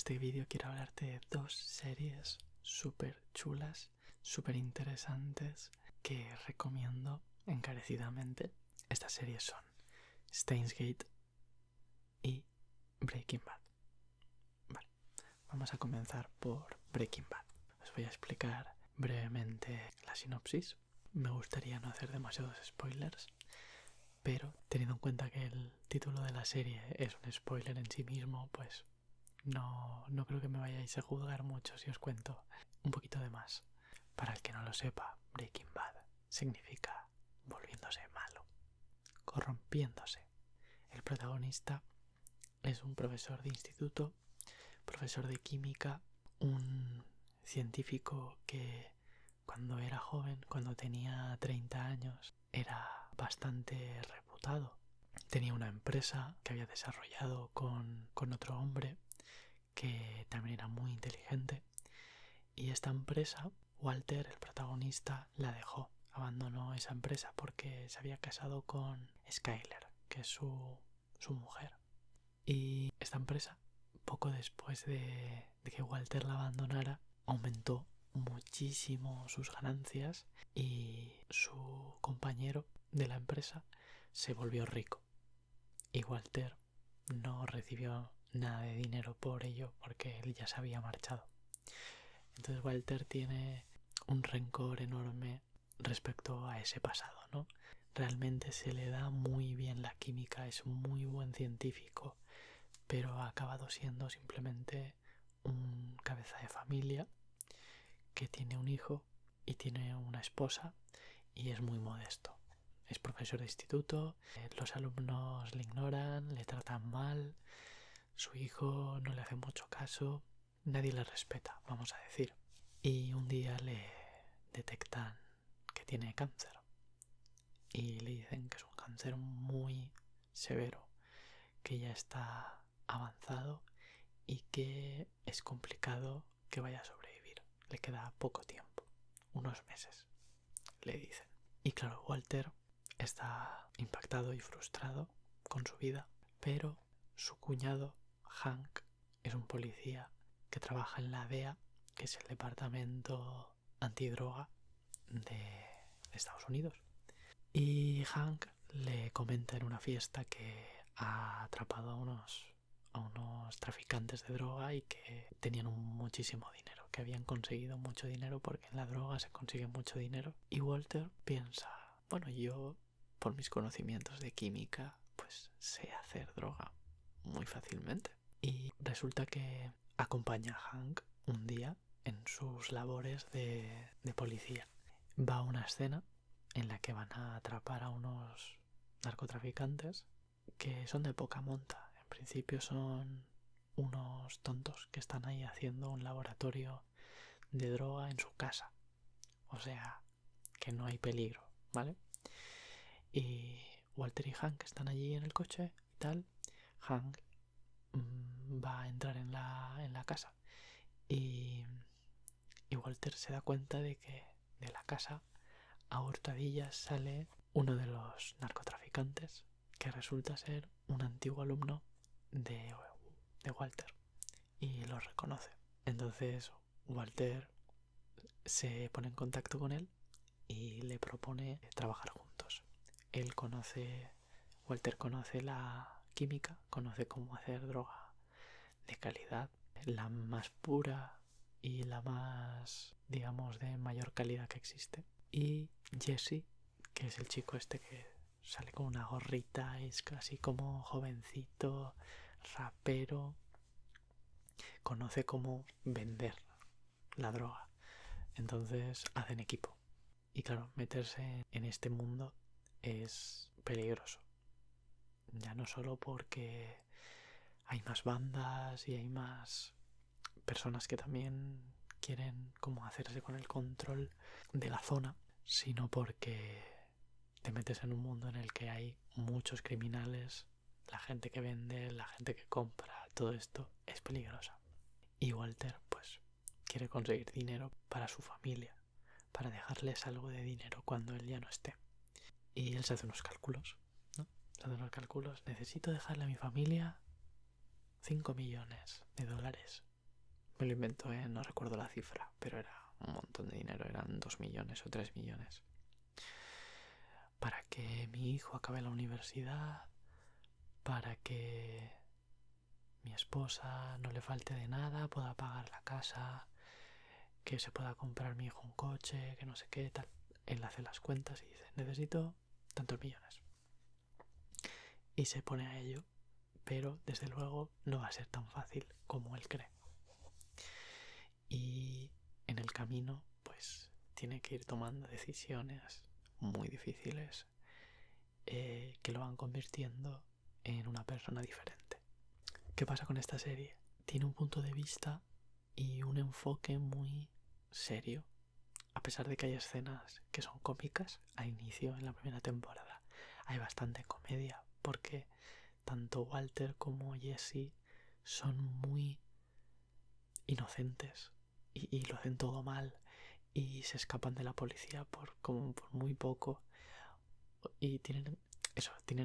este vídeo quiero hablarte de dos series súper chulas, súper interesantes, que recomiendo encarecidamente. Estas series son Steins Gate y Breaking Bad. Vale, vamos a comenzar por Breaking Bad. Os voy a explicar brevemente la sinopsis. Me gustaría no hacer demasiados spoilers, pero teniendo en cuenta que el título de la serie es un spoiler en sí mismo, pues no creo que me vayáis a juzgar mucho si os cuento un poquito de más. Para el que no lo sepa, Breaking Bad significa volviéndose malo, corrompiéndose. El protagonista es un profesor de instituto, profesor de química, un científico que cuando era joven, cuando tenía 30 años, era bastante reputado. Tenía una empresa que había desarrollado con otro hombre que también era muy inteligente, y esta empresa, Walter, el protagonista, la dejó. Abandonó esa empresa porque se había casado con Skyler, que es su mujer. Y esta empresa, poco después de que Walter la abandonara, aumentó muchísimo sus ganancias y su compañero de la empresa se volvió rico. Y Walter no recibió nada de dinero por ello porque él ya se había marchado. Entonces Walter tiene un rencor enorme respecto a ese pasado, ¿no? Realmente se le da muy bien la química, es un muy buen científico, pero ha acabado siendo simplemente un cabeza de familia que tiene un hijo y tiene una esposa y es muy modesto. Es profesor de instituto, los alumnos le ignoran, le tratan mal, su hijo no le hace mucho caso, nadie le respeta, vamos a decir. Y un día le detectan que tiene cáncer y le dicen que es un cáncer muy severo, que ya está avanzado y que es complicado que vaya a sobrevivir. Le queda poco tiempo, unos meses, le dicen. Y claro, Walter está impactado y frustrado con su vida, pero su cuñado, Hank, es un policía que trabaja en la DEA, que es el departamento antidroga de Estados Unidos. Y Hank le comenta en una fiesta que ha atrapado a unos traficantes de droga y que tenían muchísimo dinero, que habían conseguido mucho dinero, porque en la droga se consigue mucho dinero. Y Walter piensa, bueno, yo por mis conocimientos de química pues sé hacer droga muy fácilmente. Y resulta que acompaña a Hank un día en sus labores de policía. Va a una escena en la que van a atrapar a unos narcotraficantes que son de poca monta. En principio son unos tontos que están ahí haciendo un laboratorio de droga en su casa. O sea, que no hay peligro, ¿vale? Y Walter y Hank están allí en el coche y tal. Hank va a entrar en la casa y Walter se da cuenta de que de la casa a hurtadillas sale uno de los narcotraficantes, que resulta ser un antiguo alumno de Walter, y lo reconoce. Entonces Walter se pone en contacto con él y le propone trabajar juntos. Walter conoce la química, conoce cómo hacer droga de calidad, la más pura y la más, digamos, de mayor calidad que existe. Y Jesse, que es el chico este que sale con una gorrita, es casi como jovencito, rapero, conoce cómo vender la droga. Entonces hacen equipo. Y claro, meterse en este mundo es peligroso. Ya no solo porque hay más bandas y hay más personas que también quieren como hacerse con el control de la zona, sino porque te metes en un mundo en el que hay muchos criminales, la gente que vende, la gente que compra, todo esto es peligrosa. Y Walter pues quiere conseguir dinero para su familia, para dejarles algo de dinero cuando él ya no esté. Y él se hace unos cálculos, ¿no? Se hace unos cálculos. Necesito dejarle a mi familia $5 millones. Me lo invento, no recuerdo la cifra, pero era un montón de dinero, eran 2 millones o 3 millones. Para que mi hijo acabe la universidad, para que mi esposa no le falte de nada, pueda pagar la casa, que se pueda comprar mi hijo un coche, que no sé qué, tal. Él hace las cuentas y dice, necesito tantos millones. Y se pone a ello, pero desde luego no va a ser tan fácil como él cree. Y en el camino, pues, tiene que ir tomando decisiones muy difíciles que lo van convirtiendo en una persona diferente. ¿Qué pasa con esta serie? Tiene un punto de vista y un enfoque muy serio. A pesar de que hay escenas que son cómicas al inicio, en la primera temporada, hay bastante comedia porque tanto Walter como Jesse son muy inocentes y lo hacen todo mal y se escapan de la policía por muy poco y tienen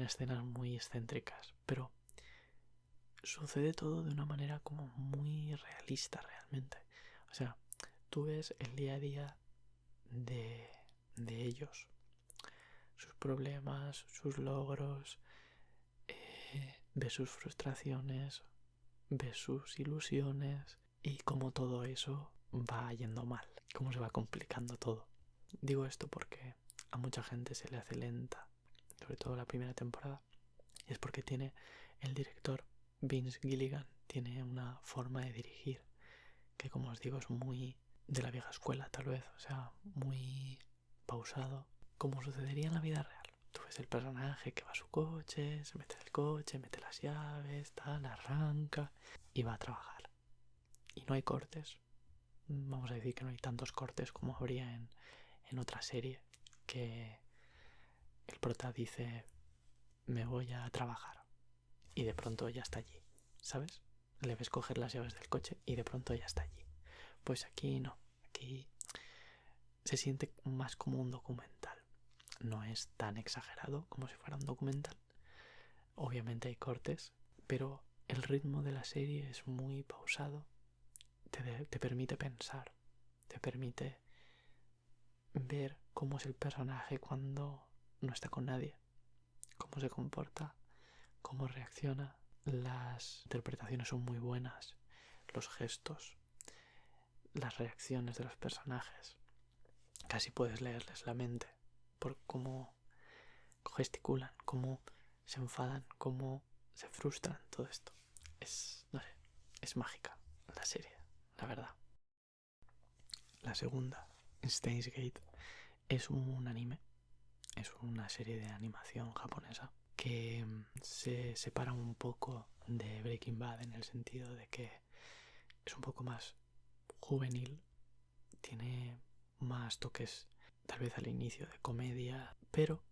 escenas muy excéntricas, pero sucede todo de una manera como muy realista realmente. O sea, tú ves el día a día de ellos, sus problemas, sus logros, ves sus frustraciones, ves sus ilusiones y cómo todo eso va yendo mal, cómo se va complicando todo. Digo esto porque a mucha gente se le hace lenta, sobre todo la primera temporada, y es porque tiene el director Vince Gilligan, tiene una forma de dirigir que, como os digo, es muy de la vieja escuela tal vez, o sea, muy pausado, como sucedería en la vida real. Tú ves el personaje que va a su coche, se mete en el coche, mete las llaves, tal, arranca y va a trabajar. Y no hay cortes. Vamos a decir que no hay tantos cortes como habría en otra serie, que el prota dice, me voy a trabajar, y de pronto ya está allí, ¿sabes? Le ves coger las llaves del coche y de pronto ya está allí. Pues aquí no, aquí se siente más como un documental. No es tan exagerado como si fuera un documental. Obviamente hay cortes, pero el ritmo de la serie es muy pausado. Te permite pensar, te permite ver cómo es el personaje cuando no está con nadie, cómo se comporta, cómo reacciona. Las interpretaciones son muy buenas, los gestos, las reacciones de los personajes. Casi puedes leerles la mente por cómo gesticulan, cómo se enfadan, cómo se frustran, todo esto. No sé, es mágica la serie, la verdad. La segunda, Steins Gate, es un anime, es una serie de animación japonesa que se separa un poco de Breaking Bad en el sentido de que es un poco más juvenil, tiene más toques tal vez al inicio de comedia, pero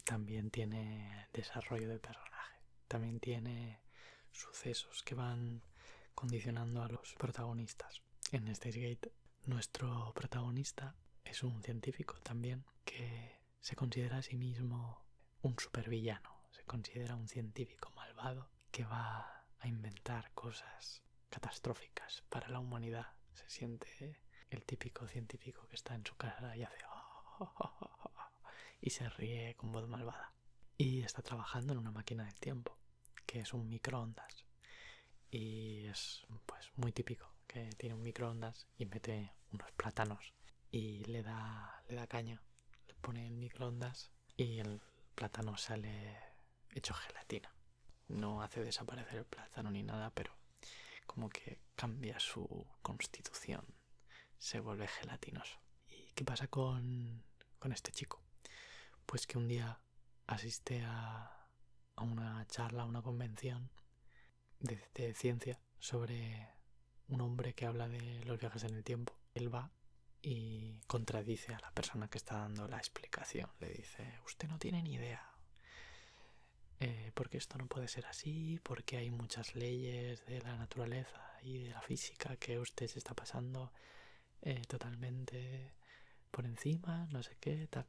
también tiene desarrollo de personaje, también tiene sucesos que van condicionando a los protagonistas. En Steins Gate, nuestro protagonista es un científico también que se considera a sí mismo un supervillano, se considera un científico malvado que va a inventar cosas catastróficas para la humanidad. Se siente el típico científico que está en su casa y hace y se ríe con voz malvada. Y está trabajando en una máquina del tiempo, que es un microondas. Y es pues muy típico, que tiene un microondas y mete unos plátanos y le da caña, le pone el microondas y el plátano sale hecho gelatina. No hace desaparecer el plátano ni nada, pero como que cambia su constitución, se vuelve gelatinoso. ¿Y qué pasa con este chico? Pues que un día asiste a una charla, a una convención de ciencia sobre un hombre que habla de los viajes en el tiempo. Él va y contradice a la persona que está dando la explicación. Le dice, usted no tiene ni idea, porque esto no puede ser así, porque hay muchas leyes de la naturaleza y de la física que usted se está pasando totalmente por encima, no sé qué, tal.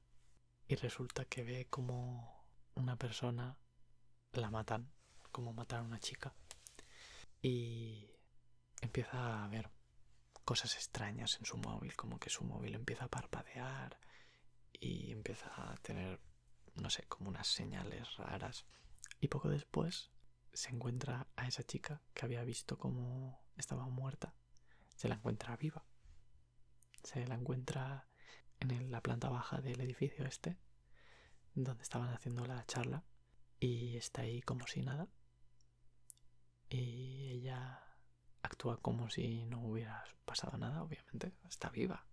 Y resulta que ve como una persona la matan, como matan a una chica. Y empieza a ver cosas extrañas en su móvil, como que su móvil empieza a parpadear y empieza a tener, no sé, como unas señales raras. Y poco después se encuentra a esa chica que había visto como estaba muerta. Se la encuentra viva. Se la encuentra en la planta baja del edificio este, donde estaban haciendo la charla, y está ahí como si nada. Y ella actúa como si no hubiera pasado nada, obviamente. Está viva.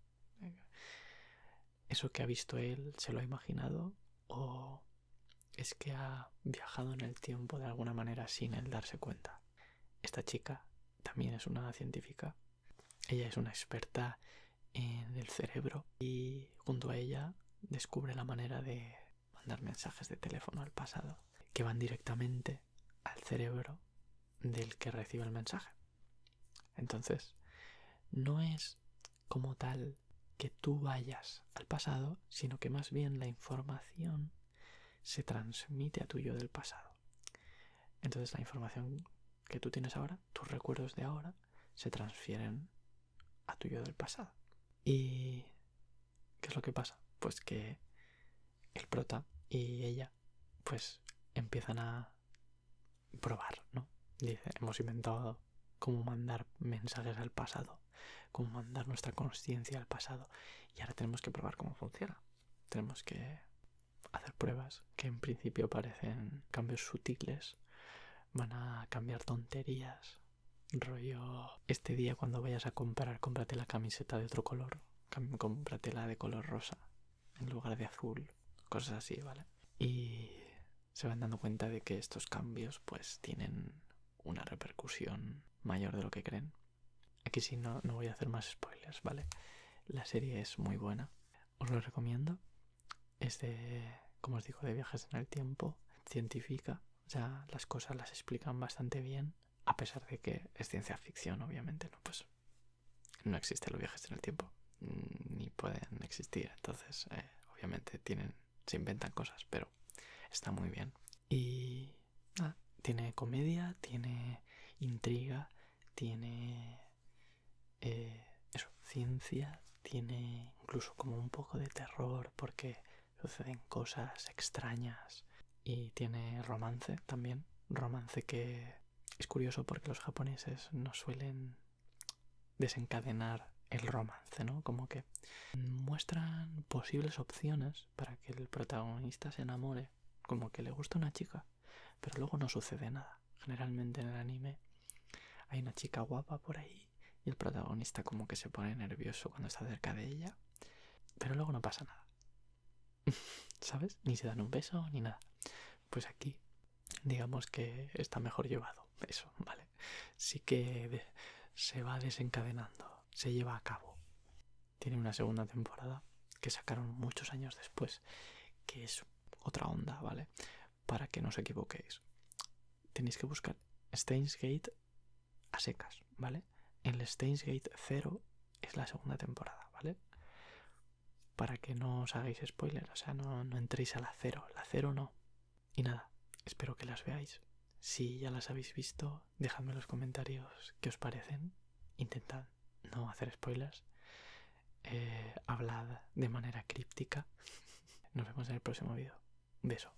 ¿Eso que ha visto él se lo ha imaginado? ¿O es que ha viajado en el tiempo de alguna manera sin él darse cuenta? Esta chica también es una científica. Ella es una experta en el cerebro y junto a ella descubre la manera de mandar mensajes de teléfono al pasado que van directamente al cerebro del que recibe el mensaje. Entonces, no es como tal que tú vayas al pasado, sino que más bien la información se transmite a tu yo del pasado. Entonces la información que tú tienes ahora, tus recuerdos de ahora, se transfieren a tu yo del pasado. ¿Y qué es lo que pasa? Pues que el prota y ella pues empiezan a probar, ¿no? Dice, hemos inventado cómo mandar mensajes al pasado, cómo mandar nuestra consciencia al pasado, y ahora tenemos que probar cómo funciona. Tenemos que hacer pruebas que en principio parecen cambios sutiles, van a cambiar tonterías, rollo, este día cuando vayas a comprar, cómprate la camiseta de otro color, cómpratela de color rosa en lugar de azul, cosas así, ¿vale? Y se van dando cuenta de que estos cambios pues tienen una repercusión mayor de lo que creen. Aquí sí no voy a hacer más spoilers, ¿vale? La serie es muy buena, os lo recomiendo. Es de, como os digo, de viajes en el tiempo, científica, o sea, las cosas las explican bastante bien, a pesar de que es ciencia ficción, obviamente, ¿no? Pues no existen los viajes en el tiempo, ni pueden existir, entonces, obviamente se inventan cosas, pero está muy bien. Y tiene comedia, tiene intriga, tiene ciencia, tiene incluso como un poco de terror porque suceden cosas extrañas, y tiene romance también, romance que es curioso porque los japoneses no suelen desencadenar el romance, ¿no? Como que muestran posibles opciones para que el protagonista se enamore, como que le gusta una chica, pero luego no sucede nada. Generalmente en el anime hay una chica guapa por ahí y el protagonista como que se pone nervioso cuando está cerca de ella, pero luego no pasa nada. ¿Sabes? Ni se dan un beso ni nada. Pues aquí, digamos que está mejor llevado eso, ¿vale? Sí que se va desencadenando, se lleva a cabo. Tiene una segunda temporada que sacaron muchos años después, que es otra onda, ¿vale? Para que no os equivoquéis. Tenéis que buscar Steins Gate a secas, ¿vale? El Steins Gate 0 es la segunda temporada, ¿vale? Para que no os hagáis spoiler, o sea, no entréis a la 0, la 0 no. Y nada, espero que las veáis. Si ya las habéis visto, dejadme en los comentarios qué os parecen. Intentad no hacer spoilers. Hablad de manera críptica. Nos vemos en el próximo vídeo. Un beso.